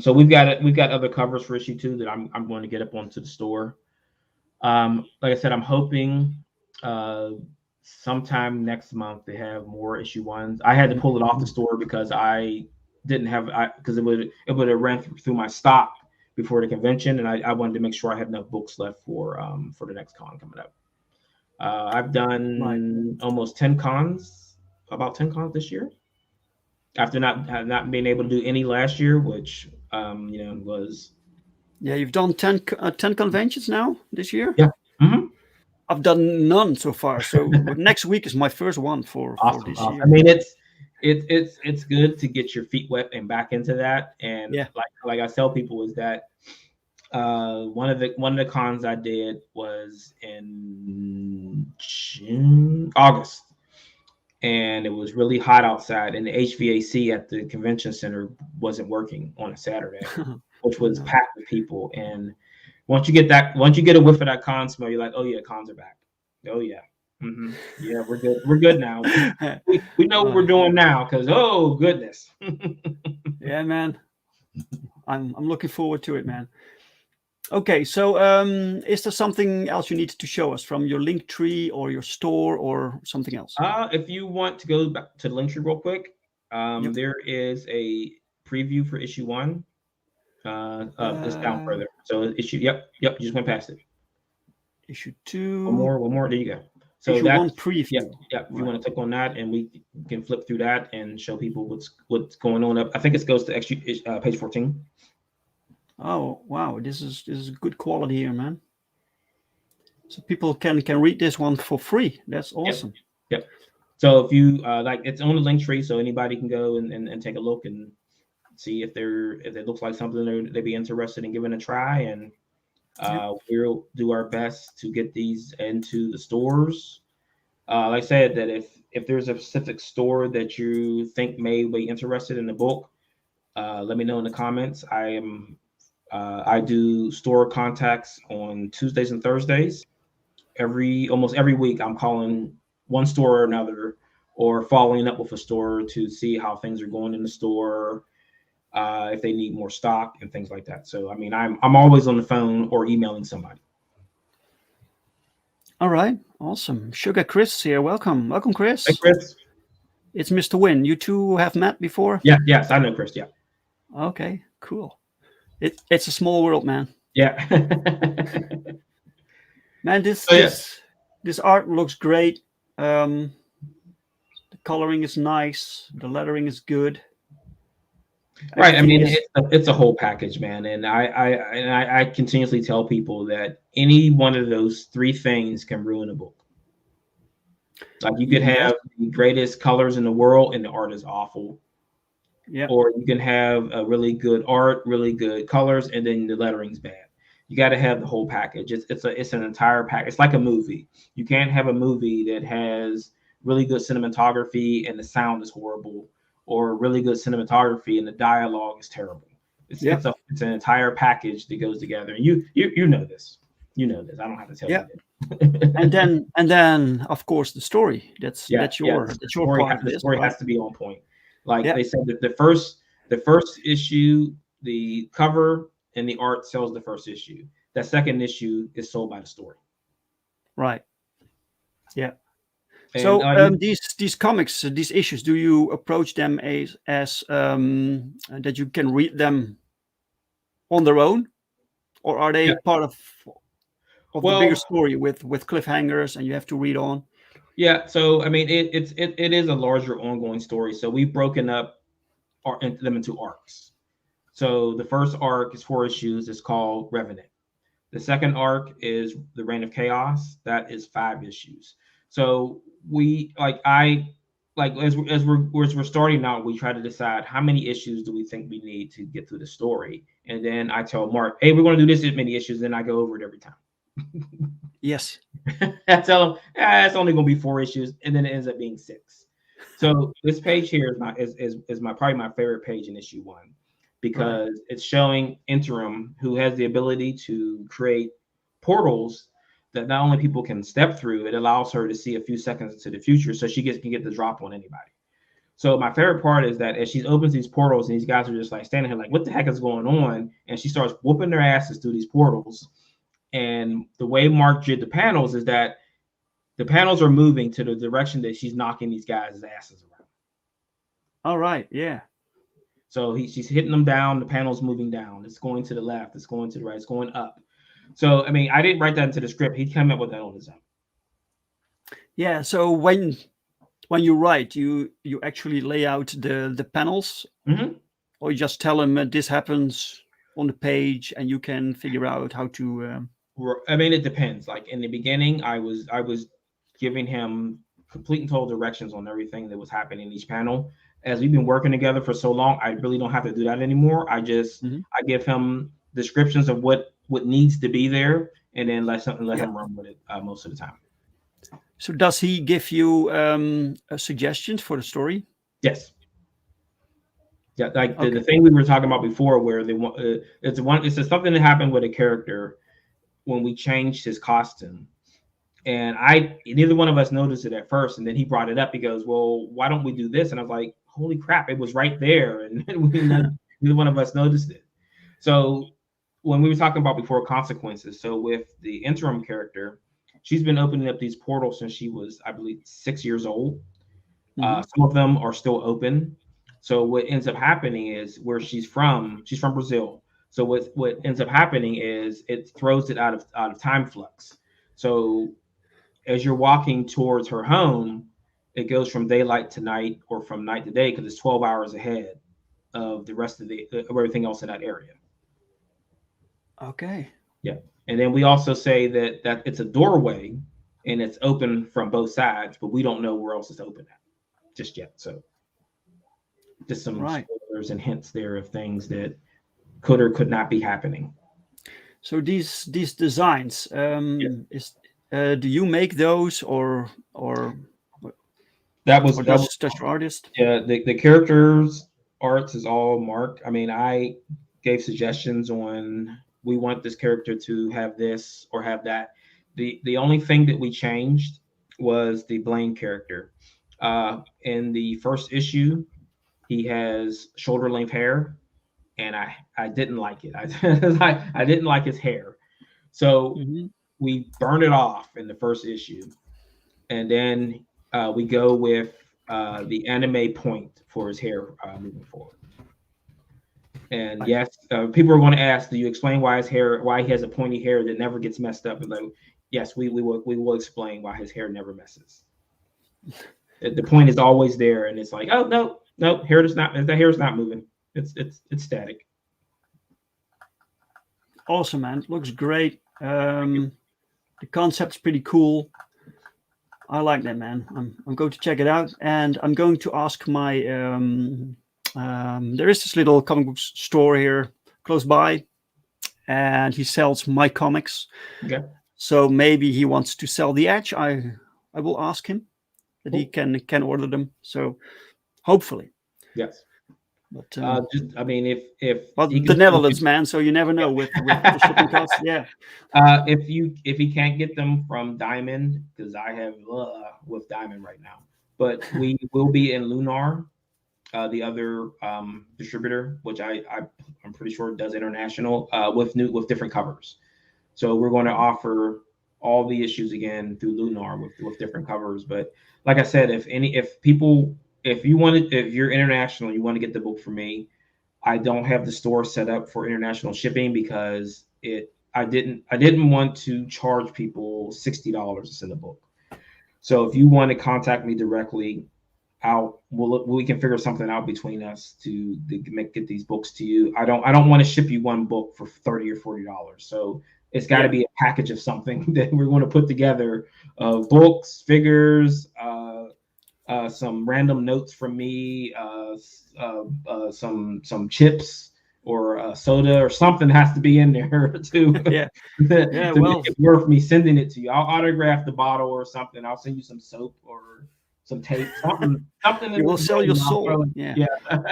So we've got other covers for issue 2 that I'm going to get up onto the store. Like I said, I'm hoping sometime next month they have more issue 1s. I had to pull it off the store because I didn't have because it would have ran through my stock before the convention, and I wanted to make sure I had enough books left for the next con coming up. I've done almost 10 cons, about 10 cons this year, after not being able to do any last year, which was. Yeah, you've done 10 conventions now this year? Yeah. Mm-hmm. I've done none so far. So next week is my first one for this year. I mean, it's good to get your feet wet and back into that. And like I tell people is that one of the cons I did was in August, and it was really hot outside, and the HVAC at the convention center wasn't working on a Saturday, which was packed with people. And once you get a whiff of that con smell, you're like, oh yeah, cons are back. Oh yeah. Mm-hmm. Yeah, we're good. We're good now. We know what we're doing now because oh goodness. Yeah, man. I'm looking forward to it, man. Okay, so is there something else you need to show us from your Linktree or your store or something else? If you want to go back to the Linktree real quick, there is a preview for issue 1. It's down further. So issue, yep, you just went past it. Issue 2. One more. There you go. So issue 1 preview. Yeah. If you want to click on that, and we can flip through that and show people what's going on up. I think it goes to page 14. Oh wow, this is good quality here, man. So people can read this one for free. That's awesome. Yep. So if you it's on the Linktree, so anybody can go and take a look and see if it looks like something they'd be interested in giving a try, and we'll do our best to get these into the stores. Like I said, that if there's a specific store that you think may be interested in the book, let me know in the comments. I do store contacts on Tuesdays and Thursdays. Almost every week, I'm calling one store or another, or following up with a store to see how things are going in the store, if they need more stock and things like that. So, I mean, I'm always on the phone or emailing somebody. All right, awesome. Sugar Chris here. Welcome, Chris. Hey, Chris. It's Mr. Wynn. You two have met before? Yes, I know Chris. Yeah. Okay, cool. It's a small world, man. Yeah. Man, this art looks great. The coloring is nice. The lettering is good. Right. I mean, it's a whole package, man. And I continuously tell people that any one of those 3 things can ruin a book. Like you could have the greatest colors in the world and the art is awful. Yeah. Or you can have a really good art, really good colors, and then the lettering's bad. You got to have the whole package. It's an entire package. It's like a movie. You can't have a movie that has really good cinematography and the sound is horrible, or really good cinematography and the dialogue is terrible. It's an entire package that goes together. And you know this. You know this. I don't have to tell you. and then of course the story. That's your part. The story has to be on point. Like they said that the first issue, the cover and the art sells the first issue. That second issue is sold by the story. Right. Yeah. And so these comics, these issues, do you approach them as that you can read them on their own, or are they part of the bigger story with cliffhangers and you have to read on? Yeah, so I mean, it is a larger ongoing story. So we've broken up them into arcs. So the first arc is 4 issues. It's called Revenant. The second arc is The Reign of Chaos. That is 5 issues. So like like as we're starting out, we try to decide how many issues do we think we need to get through the story, and then I tell Mark, hey, we're going to do this many issues, then I go over it every time. Yes. I tell him, it's only going to be 4 issues, and then it ends up being 6. So this page here is my probably my favorite page in issue 1, because it's showing Interim, who has the ability to create portals that not only people can step through, it allows her to see a few seconds into the future, so she can get the drop on anybody. So my favorite part is that as she opens these portals, and these guys are just like standing here like, what the heck is going on? And she starts whooping their asses through these portals. And the way Mark did the panels is that the panels are moving to the direction that she's knocking these guys' asses around. All right. Yeah. So she's hitting them down. The panel's moving down. It's going to the left. It's going to the right. It's going up. So, I mean, I didn't write that into the script. He came up with that on his own. Yeah. So when you write, you actually lay out the panels, or you just tell him this happens on the page, and you can figure out how to. I mean, it depends. Like in the beginning, I was giving him complete and total directions on everything that was happening in each panel. As we've been working together for so long, I really don't have to do that anymore. I just I give him descriptions of what needs to be there, and then let him run with it most of the time. So does he give you suggestions for the story? Yes. Yeah, like the thing we were talking about before, where they want it's something that happened with a character when we changed his costume, and neither one of us noticed it at first, and then he brought it up. He goes, "Well, why don't we do this?" And I was like, "Holy crap! It was right there," and neither one of us noticed it. So when we were talking about before consequences, so with the Interim character, she's been opening up these portals since she was, I believe, 6 years old. Some of them are still open. So what ends up happening is where she's from Brazil. So what ends up happening is it throws it out of time flux. So as you're walking towards her home, it goes from daylight to night, or from night to day, because it's 12 hours ahead of the rest of everything else in that area. Okay. Yeah. And then we also say that it's a doorway and it's open from both sides, but we don't know where else it's open at just yet. So just some spoilers and hints there of things that could or could not be happening. So these designs, do you make those, or that was just artist? Yeah, the characters arts is all Mark. I mean, I gave suggestions on, we want this character to have this or have that. The only thing that we changed was the Blaine character. In the first issue, he has shoulder length hair, and I didn't like it. I didn't like his hair, so we burned it off in the first issue, and then we go with the anime point for his hair moving forward. And yes, people are going to ask, do you explain why he has a pointy hair that never gets messed up? And like, yes, we will explain why his hair never messes. The point is always there, and it's like, oh no, the hair is not moving. It's static. Awesome, man. Looks great. The concept's pretty cool. I like that, man. I'm going to check it out, and I'm going to ask my. There is this little comic book store here close by, and he sells my comics. Okay. So maybe he wants to sell The Edge. I will ask him that he can order them. So hopefully. Yes. But I mean, if the Netherlands, man, so you never know with the shipping costs. Yeah. If he can't get them from Diamond, because I have with Diamond right now, but we will be in Lunar, the other distributor, which I'm pretty sure does international with different covers. So we're going to offer all the issues again through Lunar with different covers. But like I said, if you're international, you want to get the book from me, I don't have the store set up for international shipping because I didn't want to charge people $60 to send a book. So if you want to contact me directly, we can figure something out between us to get these books to you. I don't want to ship you one book for $30 or $40. So it's got to be a package of something that we're going to put together of books, figures, some random notes from me, some chips or soda or something has to be in there to Yeah. Yeah. to make Well, it worth me sending it to you. I'll autograph the bottle or something. I'll send you some soap or some tape, something you in will the sell your room. soul. Yeah. Yeah,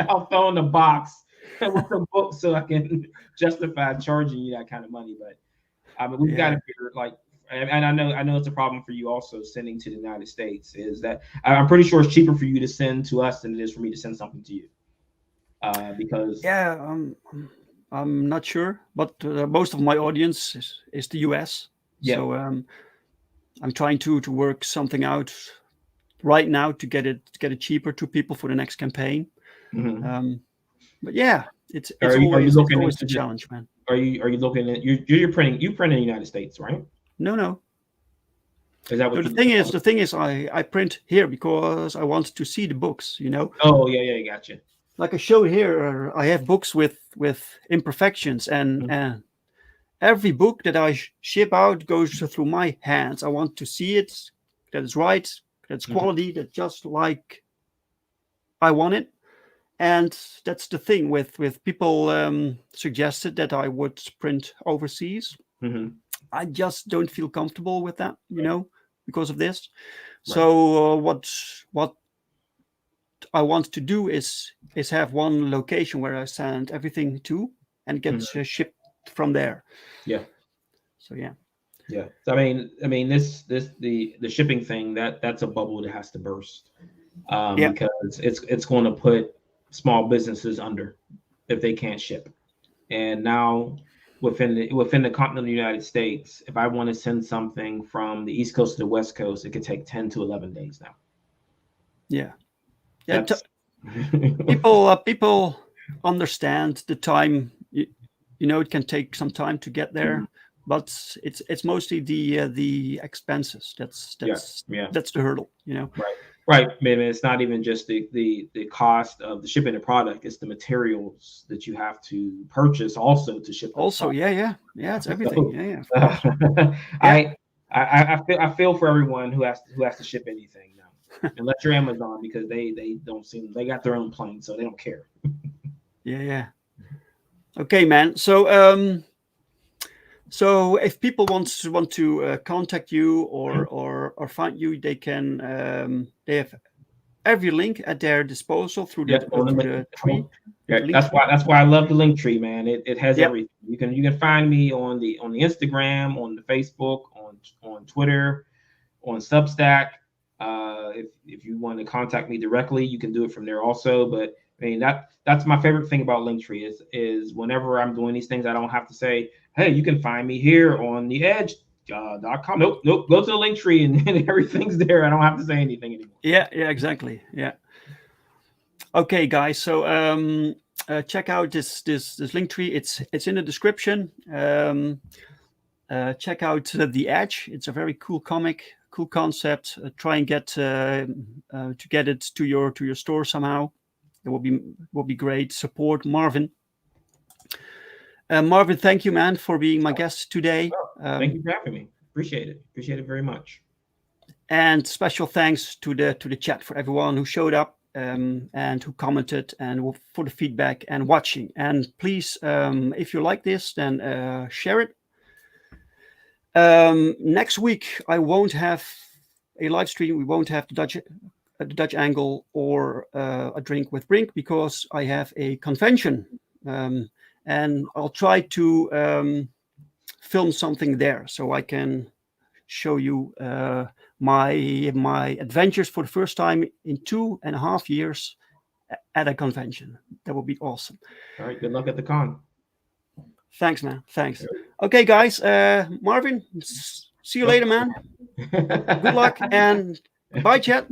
I'll throw in the box with the book so I can justify charging you that kind of money. But we've got Yeah. to figure like, and I know it's a problem for you also sending to the United States. Is that I'm pretty sure it's cheaper for you to send to us than it is for me to send something to you, because Yeah. I'm not sure, but most of my audience is the US. yeah, So I'm trying to work something out right now to get it cheaper to people for the next campaign. mhm. But yeah, it's Are you it's looking always into the just challenge, man. are you looking at you're printing you print in the United States, right? No, no. Is that No, what you? the thing is, I print here because I want to see the books. You know, Oh yeah, gotcha. like I showed here, I have books with imperfections, Mhm, and every book that I ship out goes through my hands. I want to see it, that it's right, that's mhm, quality, that just like I want it. And that's the thing with people suggested that I would print overseas. mhm. I just don't feel comfortable with that, you Right, know, because of this. right. So what I want to do is have one location where I send everything to and get Mhm. shipped from there. Yeah. So yeah, Yeah. So, this the shipping thing that's a bubble that has to burst, yeah, because it's going to put small businesses under if they can't ship. And now within the continental United States, if I want to send something from the East Coast to the West Coast, it could take 10 to 11 days now. yeah, yeah. That's People understand the time. You know, it can take some time to get there, but it's mostly the expenses. yeah, yeah. That's the hurdle. You know. Right. Right. Maybe it's not even just the cost of the shipping the product, it's the materials that you have to purchase also to ship those Also, products. yeah, it's everything. So Yeah, yeah, of course. Yeah, I, I feel for everyone who has to ship anything now. Unless you're Amazon, because they don't seem they got their own plane, so they don't care. yeah, yeah. Okay, man. So if people want to contact you or find you, they can they have every link at their disposal Yep, on the through link. the tree, Yeah, the link tree. that's why I love the Linktree, man. It has Yep. everything. You can find me on the Instagram, on the Facebook, on Twitter, on Substack. If you want to contact me directly, you can do it from there also. But I mean that's my favorite thing about Linktree is whenever I'm doing these things, I don't have to say, hey, you can find me here on the edge. .com. Nope. Go to the Linktree and everything's there. I don't have to say anything anymore. Yeah, yeah, exactly. Yeah. Okay, guys. So check out this link tree. It's in the description. Check out The Edge. It's a very cool comic, cool concept. Try and get to get it to your store somehow. It will be great. Support Marvin. Marvin, thank you, man, for being my guest today. Oh, thank you for having me. Appreciate it. Appreciate it very much. And special thanks to the chat for everyone who showed up and who commented and for the feedback and watching. And please, if you like this, then share it. Next week I won't have a live stream. We won't have the Dutch angle or a drink with Brink because I have a convention, and I'll try to film something there so I can show you my adventures for the first time in 2.5 years at a convention. That would be awesome. All right. Good luck at the con. Thanks, man. Thanks. Okay, guys. Marvin, see you later, man. Good luck and goodbye, chat.